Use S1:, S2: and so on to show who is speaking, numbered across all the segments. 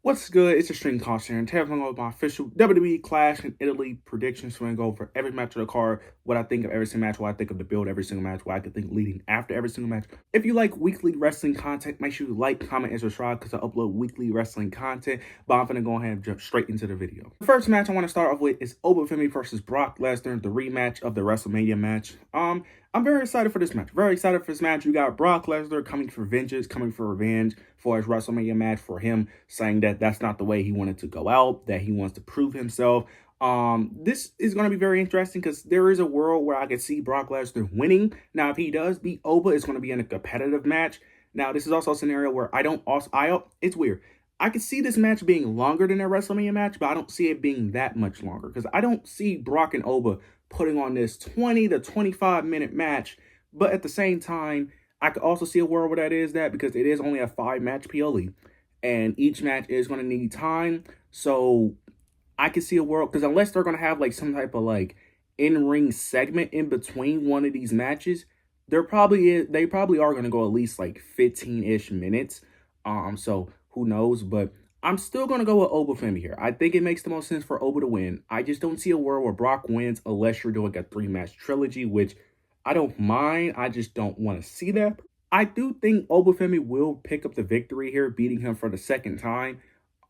S1: What's good? It's Extreme Cost here, and today I'm going to go with my official WWE Clash in Italy predictions. So I'm going to go over every match of the card, what I think of every single match, what I think of the build every single match, what I could think leading after every single match. If you like weekly wrestling content, make sure you like, comment, and subscribe because I upload weekly wrestling content. But I'm going to go ahead and jump straight into the video. The first match I want to start off with is Oba Femi versus Brock Lesnar, the rematch of the WrestleMania match. I'm very excited for this match. Very excited for this match. You got Brock Lesnar coming for vengeance, coming for revenge for his WrestleMania match, for him saying that that's not the way he wanted to go out, that he wants to prove himself. This is going to be very interesting because there is a world where I could see Brock Lesnar winning. Now, if he does beat Oba, it's going to be in a competitive match. Now, this is also a scenario where it's weird. I could see this match being longer than a WrestleMania match, but I don't see it being that much longer because I don't see Brock and Oba putting on this 20 to 25 minute match. But at the same time, I could also see a world where that because it is only a 5-match PLE and each match is going to need time. So I could see a world, because unless they're going to have like some type of like in-ring segment in between one of these matches, they probably are going to go at least like 15-ish minutes. So who knows, but I'm still going to go with Oba Femi here. I think it makes the most sense for Oba to win. I just don't see a world where Brock wins unless you're doing a 3-match trilogy, which I don't mind. I just don't want to see that. I do think Oba Femi will pick up the victory here, beating him for the second time.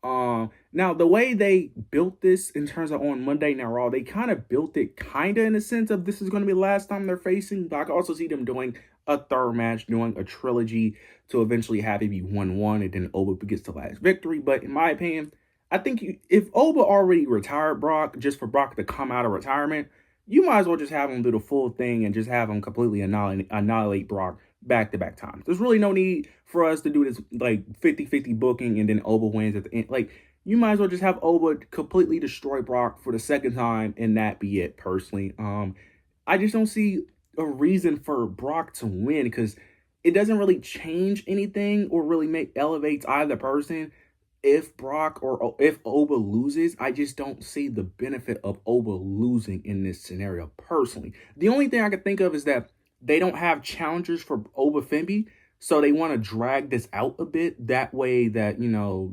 S1: Now, the way they built this in terms of on Monday Night Raw, they kind of built it kind of in the sense of this is going to be the last time they're facing. But I can also see them doing a third match, doing a trilogy to eventually have it be 1-1 and then Oba gets the last victory. But in my opinion, I think if Oba already retired Brock, just for Brock to come out of retirement, you might as well just have him do the full thing and just have him completely annihilate Brock back-to-back times. There's really no need for us to do this like 50-50 booking and then Oba wins at the end. Like, you might as well just have Oba completely destroy Brock for the second time and that be it, personally. I just don't see a reason for Brock to win because it doesn't really change anything or really elevates either person. If Brock or if Oba loses, I just don't see the benefit of Oba losing in this scenario personally. The only thing I can think of is that they don't have challengers for Oba Femi, so they want to drag this out a bit. That way that,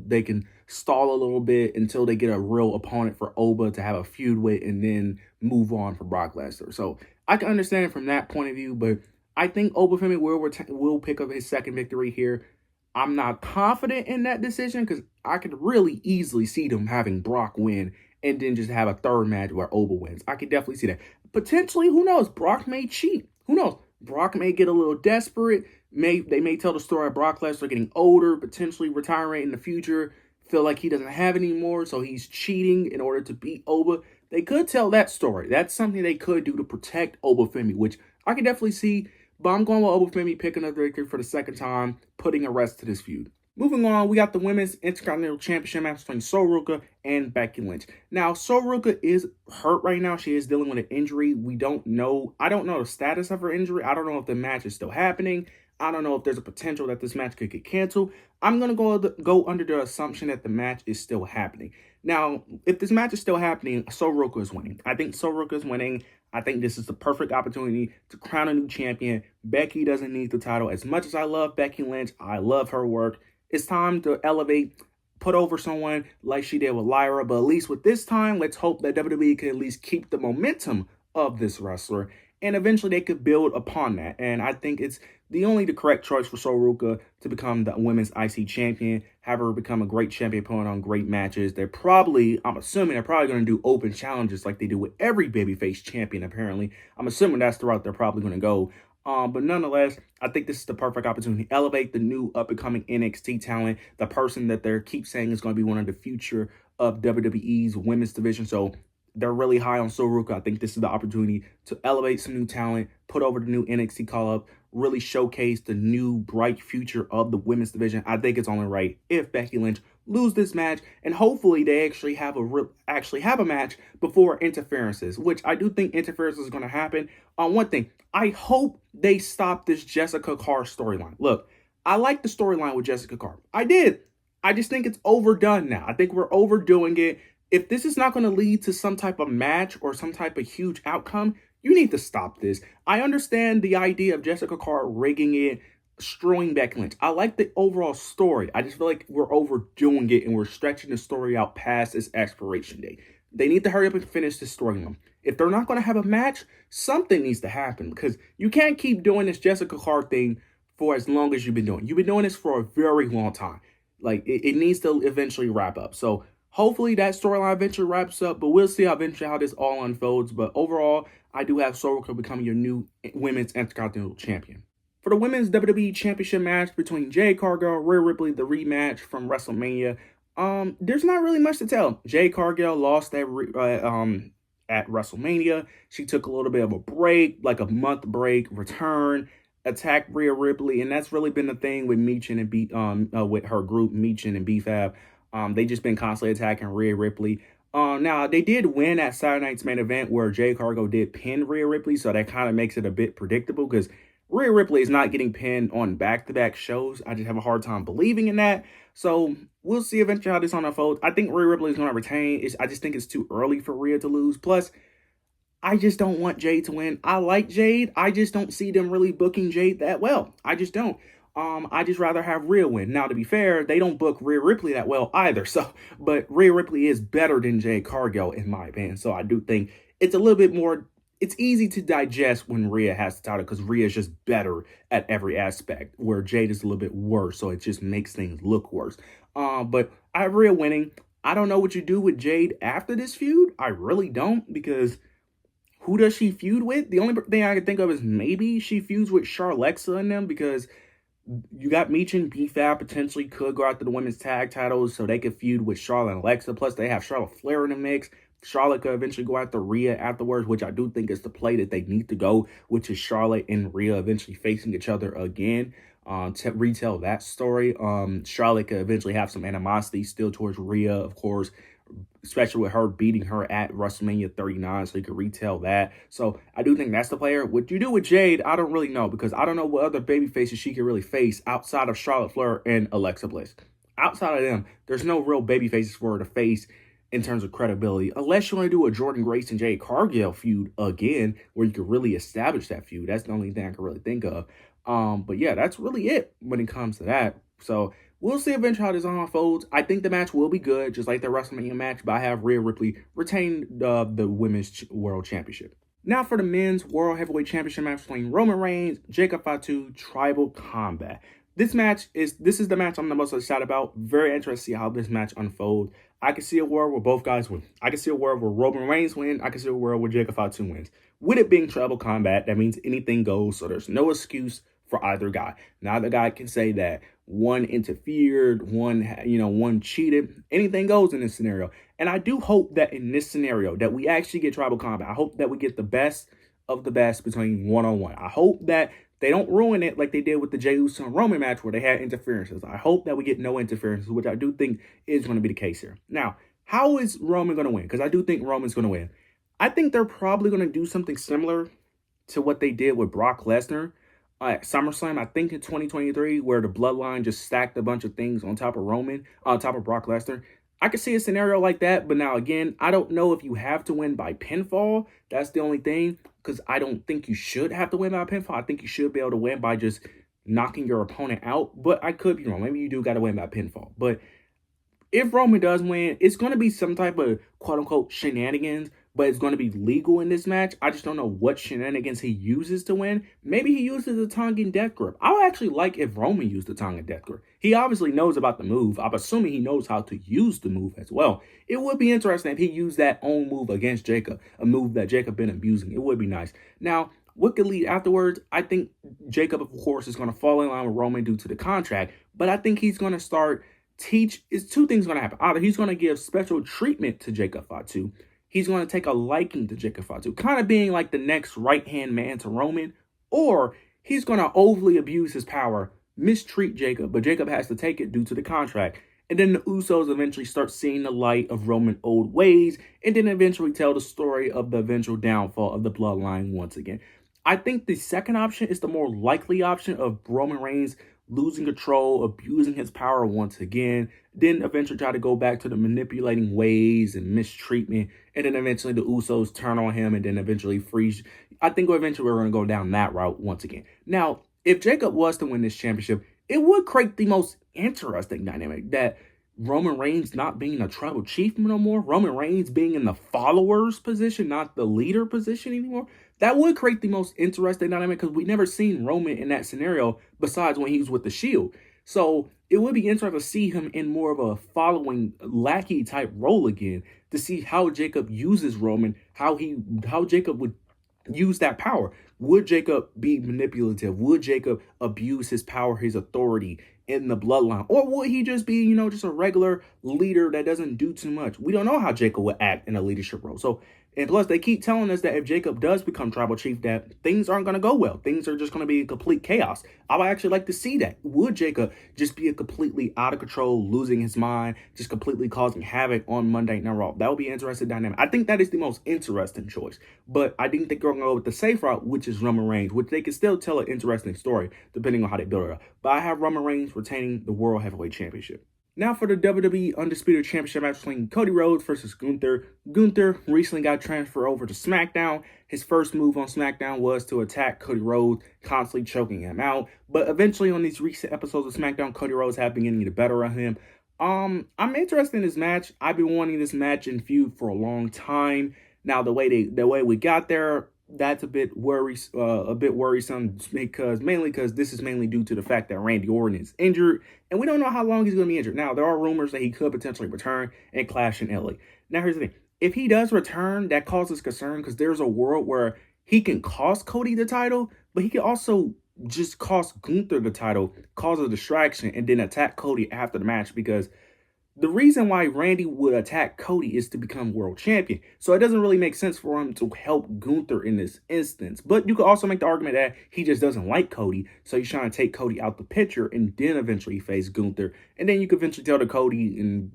S1: they can stall a little bit until they get a real opponent for Oba to have a feud with and then move on for Brock Lesnar. So I can understand it from that point of view, but I think Oba Femi will pick up his second victory here. I'm not confident in that decision because I could really easily see them having Brock win and then just have a third match where Oba wins. I could definitely see that. Potentially, who knows? Brock may cheat. Who knows? Brock may get a little desperate. They may tell the story of Brock Lesnar getting older, potentially retiring in the future, feel like he doesn't have any more, so he's cheating in order to beat Oba. They could tell that story. That's something they could do to protect Oba Femi, which I can definitely see. But I'm going with Oba Femi picking up the victory for the second time, putting a rest to this feud. Moving on, we got the Women's Intercontinental Championship match between Sol Ruca and Becky Lynch. Now, Sol Ruca is hurt right now. She is dealing with an injury. I don't know the status of her injury. I don't know if the match is still happening. I don't know if there's a potential that this match could get canceled. I'm going to go under the assumption that the match is still happening. Now, if this match is still happening, Sol Ruca is winning. I think Sol Ruca is winning. I think this is the perfect opportunity to crown a new champion. Becky doesn't need the title. As much as I love Becky Lynch, I love her work. It's time to elevate, put over someone like she did with Lyra. But at least with this time, let's hope that WWE can at least keep the momentum of this wrestler. And eventually they could build upon that. And I think it's the correct choice for Sol Ruca to become the women's IC champion, have her become a great champion, putting on great matches. I'm assuming they're probably going to do open challenges like they do with every babyface champion, apparently. I'm assuming that's the route they're probably going to go. But nonetheless, I think this is the perfect opportunity to elevate the new up-and-coming NXT talent, the person that they keep saying is going to be one of the future of WWE's women's division. So they're really high on Sol Ruca. I think this is the opportunity to elevate some new talent, put over the new NXT call-up, really showcase the new bright future of the women's division. I think it's only right if Becky Lynch lose this match, and hopefully they actually have a match before interferences, which I do think interferences is going to happen. One thing, I hope they stop this Jessica Carr storyline. Look, I like the storyline with Jessica Carr. I did. I just think it's overdone now. I think we're overdoing it. If this is not going to lead to some type of match or some type of huge outcome, you need to stop this. I understand the idea of Jessica Carr rigging it, destroying Becky Lynch. I like the overall story. I just feel like we're overdoing it and we're stretching the story out past its expiration date. They need to hurry up and finish the storyline. If they're not going to have a match, something needs to happen because you can't keep doing this Jessica Clark thing for as long as you've been doing. You've been doing this for a very long time. Like it needs to eventually wrap up. So hopefully that storyline eventually wraps up, but we'll see eventually how this all unfolds. But overall, I do have Soroka becoming your new women's Intercontinental Champion. For the women's WWE Championship match between Jade Cargill, Rhea Ripley, the rematch from WrestleMania, there's not really much to tell. Jade Cargill lost at WrestleMania. She took a little bit of a break, like a month break, return, attacked Rhea Ripley, and that's really been the thing with Michin and with her group Michin and BFAB. They just been constantly attacking Rhea Ripley. Now they did win at Saturday Night's Main Event where Jade Cargill did pin Rhea Ripley, so that kind of makes it a bit predictable because Rhea Ripley is not getting pinned on back-to-back shows. I just have a hard time believing in that. So we'll see eventually how this unfolds. I think Rhea Ripley is going to retain. I just think it's too early for Rhea to lose. Plus, I just don't want Jade to win. I like Jade. I just don't see them really booking Jade that well. I just don't. I just rather have Rhea win. Now, to be fair, they don't book Rhea Ripley that well either. But Rhea Ripley is better than Jade Cargill in my opinion. So I do think it's a little bit more. It's easy to digest when Rhea has the title because Rhea is just better at every aspect, where Jade is a little bit worse, so it just makes things look worse. But I have Rhea winning. I don't know what you do with Jade after this feud. I really don't, because who does she feud with? The only thing I can think of is maybe she feuds with Charlexa and them, because you got Michin, BFAB potentially could go after the women's tag titles so they could feud with Charlotte and Alexa. Plus, they have Charlotte Flair in the mix. Charlotte could eventually go after Rhea afterwards, which I do think is the play that they need to go, which is Charlotte and Rhea eventually facing each other again to retell that story. Charlotte could eventually have some animosity still towards Rhea, of course, especially with her beating her at WrestleMania 39, so you could retell that. So I do think that's the player. What you do with Jade, I don't really know, because I don't know what other baby faces she could really face outside of Charlotte Flair and Alexa Bliss. Outside of them, there's no real baby faces for her to face in terms of credibility, unless you want to do a Jordan Grace and Jade Cargill feud again, where you could really establish that feud. That's the only thing I can really think of. But yeah, that's really it when it comes to that. So we'll see eventually how this unfolds. I think the match will be good, just like the WrestleMania match, but I have Rhea Ripley retain the Women's World Championship. Now for the Men's World Heavyweight Championship match between Roman Reigns, Jacob Fatu, Tribal Combat. This is the match I'm the most excited about. Very interested to see how this match unfolds. I can see a world where both guys win. I can see a world where Roman Reigns wins. I can see a world where Jacob Fatu wins. With it being Tribal Combat, that means anything goes, so there's no excuse for either guy. Neither guy can say that one interfered, one cheated. Anything goes in this scenario. And I do hope that in this scenario that we actually get Tribal Combat. I hope that we get the best of the best between one-on-one. I hope that they don't ruin it like they did with the Jey Uso and Roman match where they had interferences. I hope that we get no interferences, which I do think is going to be the case here. Now, how is Roman going to win? Because I do think Roman's going to win. I think they're probably going to do something similar to what they did with Brock Lesnar at SummerSlam, I think in 2023, where the Bloodline just stacked a bunch of things on top of Brock Lesnar. I could see a scenario like that, but now again, I don't know if you have to win by pinfall. That's the only thing, because I don't think you should have to win by pinfall. I think you should be able to win by just knocking your opponent out, but I could be wrong. Maybe you do got to win by pinfall. But if Roman does win, it's going to be some type of quote-unquote shenanigans, but it's going to be legal in this match. I just don't know what shenanigans he uses to win. Maybe he uses the Tongan death grip. I would actually like if Roman used the Tongan death grip. He obviously knows about the move. I'm assuming he knows how to use the move as well. It would be interesting if he used that own move against Jacob, a move that Jacob been abusing. It would be nice. Now, what could lead afterwards? I think Jacob, of course, is going to fall in line with Roman due to the contract, but I think he's going to start it's two things going to happen. Either he's going to give special treatment to Jacob Fatu. He's going to take a liking to Jacob Fatu, kind of being like the next right-hand man to Roman, or he's going to overly abuse his power, mistreat Jacob, but Jacob has to take it due to the contract. And then the Usos eventually start seeing the light of Roman old ways, and then eventually tell the story of the eventual downfall of the Bloodline once again. I think the second option is the more likely option of Roman Reigns losing control, abusing his power once again, then eventually try to go back to the manipulating ways and mistreatment, and then eventually the Usos turn on him and then eventually freeze. I think eventually we're going to go down that route once again. Now, if Jacob was to win this championship, it would create the most interesting dynamic that Roman Reigns not being a tribal chief no more, Roman Reigns being in the followers position, not the leader position anymore. That would create the most interesting dynamic because we never seen Roman in that scenario besides when he was with the Shield. So it would be interesting to see him in more of a following lackey type role again, to see how Jacob uses Roman, how Jacob would use that power. Would Jacob be manipulative? Would Jacob abuse his power, his authority in the bloodline? Or would he just be, just a regular leader that doesn't do too much? We don't know how Jacob would act in a leadership role. So, and plus, they keep telling us that if Jacob does become tribal chief, that things aren't going to go well. Things are just going to be complete chaos. I would actually like to see that. Would Jacob just be a completely out of control, losing his mind, just completely causing havoc on Monday Night Raw? That would be an interesting dynamic. I think that is the most interesting choice. But I didn't think they're going to go with the safe route, which is Roman Reigns, which they can still tell an interesting story depending on how they build it up. But I have Roman Reigns retaining the World Heavyweight Championship. Now for the WWE Undisputed Championship match between Cody Rhodes versus Gunther. Gunther recently got transferred over to SmackDown. His first move on SmackDown was to attack Cody Rhodes, constantly choking him out. But eventually on these recent episodes of SmackDown, Cody Rhodes have been getting the better of him. I'm interested in this match. I've been wanting this match and feud for a long time. Now the way we got there, that's a bit worrisome because this is mainly due to the fact that Randy Orton is injured and we don't know how long he's going to be injured. Now there are rumors that he could potentially return and clash in LA. Now here's the thing: if he does return, that causes concern because there's a world where he can cost Cody the title, but he can also just cost Gunther the title, cause a distraction, and then attack Cody after the match because the reason why Randy would attack Cody is to become world champion. So it doesn't really make sense for him to help Gunther in this instance. But you could also make the argument that he just doesn't like Cody. So he's trying to take Cody out the picture and then eventually face Gunther. And then you could eventually tell the Cody and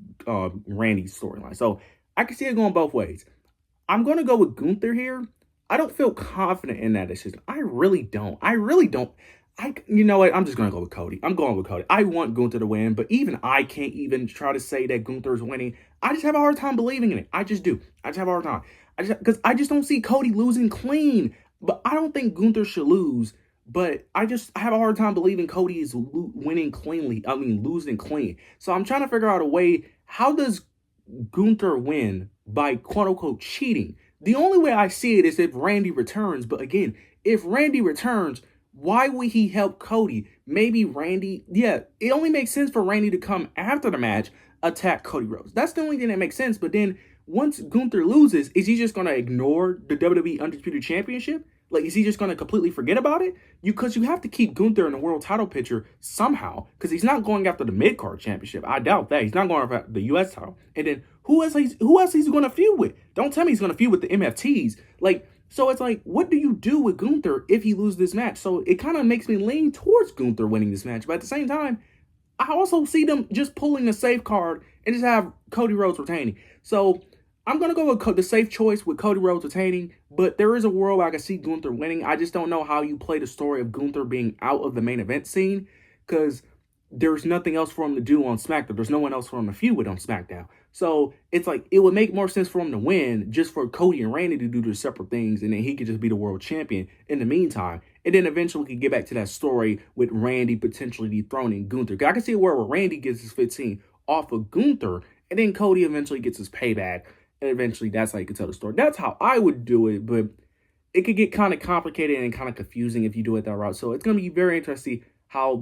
S1: Randy's storyline. So I can see it going both ways. I'm going to go with Gunther here. I don't feel confident in that decision. I really don't. You know what? I'm just going to go with Cody. I'm going with Cody. I want Gunther to win, but even I can't even try to say that Gunther's winning. I just have a hard time believing in it. I just do. I just have a hard time. Because I just don't see Cody losing clean. But I don't think Gunther should lose. But I have a hard time believing Cody is winning cleanly. Losing clean. So I'm trying to figure out a way. How does Gunther win by quote-unquote cheating? The only way I see it is if Randy returns. But again, if Randy returns, why would he help Cody? Maybe Randy, it only makes sense for Randy to come after the match, attack Cody Rhodes. That's the only thing that makes sense. But then once Gunther loses, is he just going to ignore the WWE Undisputed Championship? Like, is he just going to completely forget about it? Because you have to keep Gunther in the world title picture somehow. Because he's not going after the mid-card championship. I doubt that. He's not going after the U.S. title. And then who else he's going to feud with? Don't tell me he's going to feud with the MFTs. So it's like, what do you do with Gunther if he loses this match? So it kind of makes me lean towards Gunther winning this match. But at the same time, I also see them just pulling the safe card and just have Cody Rhodes retaining. So I'm going to go with the safe choice with Cody Rhodes retaining. But there is a world where I can see Gunther winning. I just don't know how you play the story of Gunther being out of the main event scene. Because there's nothing else for him to do on SmackDown. There's no one else for him to feud with on SmackDown. So it's like, it would make more sense for him to win just for Cody and Randy to do their separate things, and then he could just be the world champion in the meantime. And then eventually we could get back to that story with Randy potentially dethroning Gunther. I can see a world where Randy gets his 15 off of Gunther, and then Cody eventually gets his payback, and eventually that's how you can tell the story. That's how I would do it, but it could get kind of complicated and kind of confusing if you do it that route. So it's going to be very interesting how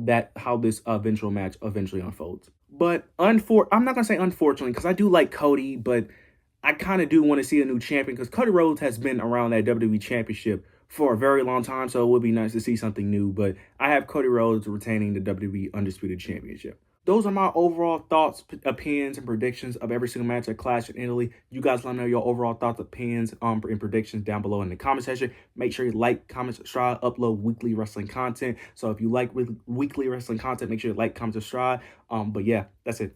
S1: this eventual match eventually unfolds. But I'm not going to say unfortunately, because I do like Cody, but I kind of do want to see a new champion because Cody Rhodes has been around that WWE Championship for a very long time, so it would be nice to see something new. But I have Cody Rhodes retaining the WWE Undisputed Championship. Those are my overall thoughts, opinions, and predictions of every single match at Clash in Italy. You guys let me know your overall thoughts, opinions, and predictions down below in the comment section. Make sure you like, comment, subscribe, upload weekly wrestling content. So if you like weekly wrestling content, make sure you like, comment, subscribe. But yeah, that's it.